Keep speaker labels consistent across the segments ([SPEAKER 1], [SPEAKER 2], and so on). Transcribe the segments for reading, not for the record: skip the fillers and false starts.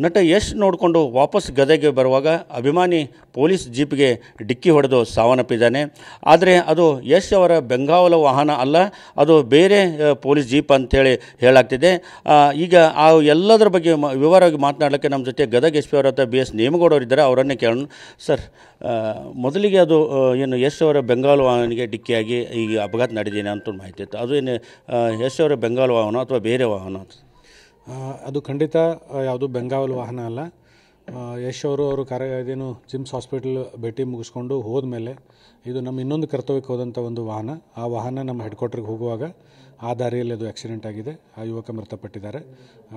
[SPEAKER 1] ನಟ ಯಶ್ ನೋಡಿಕೊಂಡು ವಾಪಸ್ ಗದಗಿಗೆ ಬರುವಾಗ ಅಭಿಮಾನಿ ಪೊಲೀಸ್ ಜೀಪ್ಗೆ ಡಿಕ್ಕಿ ಹೊಡೆದು ಸಾವನ್ನಪ್ಪಿದ್ದಾನೆ. ಆದರೆ ಅದು ಯಶ್ ಅವರ ಬೆಂಗಾವಲ ವಾಹನ ಅಲ್ಲ, ಅದು ಬೇರೆ ಪೊಲೀಸ್ ಜೀಪ್ ಅಂಥೇಳಿ ಹೇಳಾಗ್ತಿದೆ. ಈಗ ಆ ಎಲ್ಲದರ ಬಗ್ಗೆ ವಿವರವಾಗಿ ಮಾತನಾಡಲಿಕ್ಕೆ ನಮ್ಮ ಜೊತೆ ಗದಗ ಎಸ್ ಪಿ ಅವರ BS ನೇಮಗೌಡ ಅವರಿದ್ದಾರೆ. ಅವರನ್ನೇ ಕೇಳೋಣ. ಸರ್, ಮೊದಲಿಗೆ ಅದು ಏನು ಯಶ್ ಅವರ ಬೆಂಗಾವಲ ವಾಹನಿಗೆ ಡಿಕ್ಕಿಯಾಗಿ ಈಗ ಅಪಘಾತ ನಡೆದಿದೆ ಅಂತ ಮಾಹಿತಿ ಇತ್ತು. ಅದು ಏನು ಯಶ್ ಅವರ ಬೆಂಗಾವಲ ವಾಹನ ಅಥವಾ ಬೇರೆ ವಾಹನ?
[SPEAKER 2] ಅದು ಖಂಡಿತ ಯಾವುದು ಬೆಂಗಾವಲು ವಾಹನ ಅಲ್ಲ. ಯಶ್ ಅವರು ಇದೇನು ಜಿಮ್ಸ್ ಹಾಸ್ಪಿಟಲ್ ಭೇಟಿ ಮುಗಿಸ್ಕೊಂಡು ಹೋದ್ಮೇಲೆ ಇದು ನಮ್ಮ ಇನ್ನೊಂದು ಕರ್ತವ್ಯಕ್ಕೆ ಹೋದಂಥ ಒಂದು ವಾಹನ. ಆ ವಾಹನ ನಮ್ಮ ಹೆಡ್ ಕ್ವಾರ್ಟರ್ಗೆ ಹೋಗುವಾಗ ಆ ದಾರಿಯಲ್ಲಿ ಅದು ಆಕ್ಸಿಡೆಂಟ್ ಆಗಿದೆ. ಆ ಯುವಕ ಮೃತಪಟ್ಟಿದ್ದಾರೆ.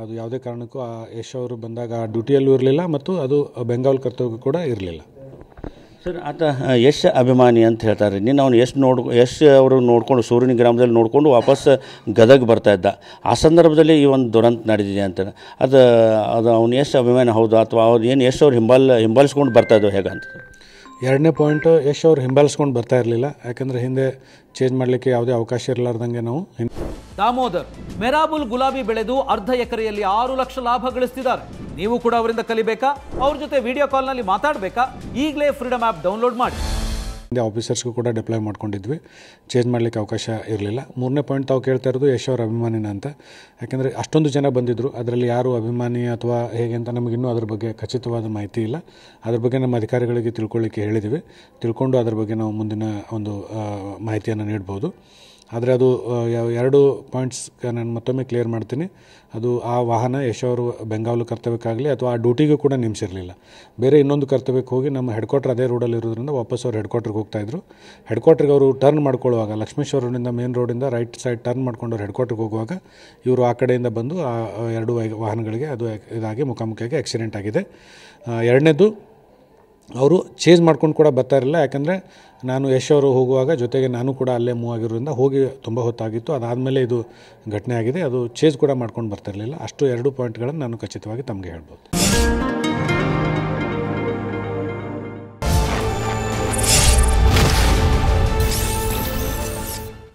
[SPEAKER 2] ಅದು ಯಾವುದೇ ಕಾರಣಕ್ಕೂ ಆ ಯಶ್ ಅವರು ಬಂದಾಗ ಆ ಡ್ಯೂಟಿಯಲ್ಲೂ ಇರಲಿಲ್ಲ ಮತ್ತು ಅದು ಬೆಂಗಾವಲು ಕರ್ತವ್ಯ ಕೂಡ ಇರಲಿಲ್ಲ.
[SPEAKER 1] ಸರ್, ಆತ ಯಶ್ ಅಭಿಮಾನಿ ಅಂತ ಹೇಳ್ತಾರೆ. ಅವನು ಯಶ್ ಅವರು ನೋಡಿಕೊಂಡು ಸೂರ್ಯನ ಗ್ರಾಮದಲ್ಲಿ ನೋಡಿಕೊಂಡು ವಾಪಸ್ ಗದಗ ಬರ್ತಾ ಇದ್ದ. ಆ ಸಂದರ್ಭದಲ್ಲಿ ಈ ಒಂದು ದುರಂತ ನಡೆದಿದೆ ಅಂತ. ಅದು ಅವನು ಯಶ್ ಅಭಿಮಾನಿ ಹೌದು ಅಥವಾ ಅವ್ರು ಏನು ಯಶ್ ಅವ್ರು ಹಿಂಬಾಲಿಸ್ಕೊಂಡು ಬರ್ತಾ ಇದ್ದೋ ಹೇಗಂತ?
[SPEAKER 2] ಎರಡನೇ ಪಾಯಿಂಟ್, ಯಶ್ ಅವ್ರು ಹಿಂಬಾಲಿಸ್ಕೊಂಡು ಬರ್ತಾ ಇರಲಿಲ್ಲ. ಯಾಕಂದರೆ ಹಿಂದೆ ಚೇಂಜ್ ಮಾಡಲಿಕ್ಕೆ ಯಾವುದೇ ಅವಕಾಶ ಇರಲಾರ್ದಂಗೆ ನಾವು
[SPEAKER 3] ದಾಮೋದರ್ ಮೆರಾಬುಲ್ ಗುಲಾಬಿ ಬೆಳೆದು ಅರ್ಧ ಎಕರೆಯಲ್ಲಿ 6 ಲಕ್ಷ ಲಾಭ ಗಳಿಸ್ತಿದ್ದಾರೆ. ನೀವು ಕೂಡ ಅವರಿಂದ ಕಲಿಬೇಕಾ? ಅವ್ರ ಜೊತೆ ವಿಡಿಯೋ ಕಾಲ್ನಲ್ಲಿ ಮಾತಾಡಬೇಕಾ? ಈಗಲೇ ಫ್ರೀಡಮ್ ಆ್ಯಪ್ ಡೌನ್ಲೋಡ್ ಮಾಡಿ.
[SPEAKER 2] ಆಫೀಸರ್ಸ್ಗೂ ಕೂಡ ಡಿಪ್ಲಾಯ್ ಮಾಡ್ಕೊಂಡಿದ್ವಿ. ಚೇಂಜ್ ಮಾಡಲಿಕ್ಕೆ ಅವಕಾಶ ಇರಲಿಲ್ಲ. ಮೂರನೇ ಪಾಯಿಂಟ್ ತಾವು ಕೇಳ್ತಾ ಇರೋದು ಯಶ್ ಅವರ ಅಭಿಮಾನಿನ ಅಂತ. ಯಾಕೆಂದರೆ ಅಷ್ಟೊಂದು ಜನ ಬಂದಿದ್ದರು, ಅದರಲ್ಲಿ ಯಾರು ಅಭಿಮಾನಿ ಅಥವಾ ಹೇಗೆ ಅಂತ ನಮಗಿನ್ನೂ ಅದ್ರ ಬಗ್ಗೆ ಖಚಿತವಾದ ಮಾಹಿತಿ ಇಲ್ಲ. ಅದ್ರ ಬಗ್ಗೆ ನಮ್ಮ ಅಧಿಕಾರಿಗಳಿಗೆ ತಿಳ್ಕೊಳ್ಳಿಕ್ಕೆ ಹೇಳಿದ್ದೀವಿ. ತಿಳ್ಕೊಂಡು ಅದ್ರ ಬಗ್ಗೆ ನಾವು ಮುಂದಿನ ಒಂದು ಮಾಹಿತಿಯನ್ನು ನೀಡ್ಬೋದು. ಆದರೆ ಅದು 2 ಪಾಯಿಂಟ್ಸ್ ನಾನು ಮತ್ತೊಮ್ಮೆ ಕ್ಲಿಯರ್ ಮಾಡ್ತೀನಿ. ಅದು ಆ ವಾಹನ ಯಶ್ ಅವರು ಬೆಂಗಾವಲು ಕರ್ತವ್ಯಕ್ಕಾಗಲಿ ಅಥವಾ ಆ ಡ್ಯೂಟಿಗೂ ಕೂಡ ನೇಮಿಸಿರಲಿಲ್ಲ. ಬೇರೆ ಇನ್ನೊಂದು ಕರ್ತವ್ಯಕ್ಕೆ ಹೋಗಿ ನಮ್ಮ ಹೆಡ್ ಕ್ವಾರ್ಟರ್ ಅದೇ ರೋಡಲ್ಲಿ ಇರೋದ್ರಿಂದ ವಾಪಸ್ ಅವ್ರು ಹೆಡ್ ಕ್ವಾರ್ಟರ್ಗೆ ಹೋಗ್ತಾಯಿದ್ರು. ಹೆಡ್ ಕ್ವಾರ್ಟರ್ಗೆ ಅವರು ಟರ್ನ್ ಮಾಡ್ಕೊಳ್ಳುವಾಗ ಲಕ್ಷ್ಮೇಶ್ವರ ರೋಡಿಂದ ಮೇನ್ ರೋಡಿಂದ ರೈಟ್ ಸೈಡ್ ಟರ್ನ್ ಮಾಡ್ಕೊಂಡು ಹೆಡ್ ಕ್ವಾರ್ಟರ್ಗೆ ಹೋಗುವಾಗ ಇವರು ಆ ಕಡೆಯಿಂದ ಬಂದು ಆ 2 ವಾಹನಗಳಿಗೆ ಅದು ಇದಾಗಿ ಮುಖಾಮುಖಿಯಾಗಿ ಆಕ್ಸಿಡೆಂಟ್ ಆಗಿದೆ. ಎರಡನೇದು, ಅವರು ಚೇಂಜ್ ಮಾಡ್ಕೊಂಡು ಕೂಡ ಬರ್ತಾ ಇರಲಿಲ್ಲ. ಯಾಕಂದರೆ ನಾನು ಯಶ್ ಅವರು ಹೋಗುವಾಗ ಜೊತೆಗೆ ನಾನು ಕೂಡ ಅಲ್ಲೇ ಮೂವ್ ಆಗಿರೋದ್ರಿಂದ ಹೋಗಿ ತುಂಬ ಹೊತ್ತಾಗಿತ್ತು. ಅದಾದಮೇಲೆ ಇದು ಘಟನೆ ಆಗಿದೆ. ಅದು ಚೇಂಜ್ ಕೂಡ ಮಾಡ್ಕೊಂಡು ಬರ್ತಾ ಇರಲಿಲ್ಲ. ಅಷ್ಟು 2 ಪಾಯಿಂಟ್ಗಳನ್ನು ನಾನು ಖಚಿತವಾಗಿ ತಮಗೆ ಹೇಳ್ಬೋದು.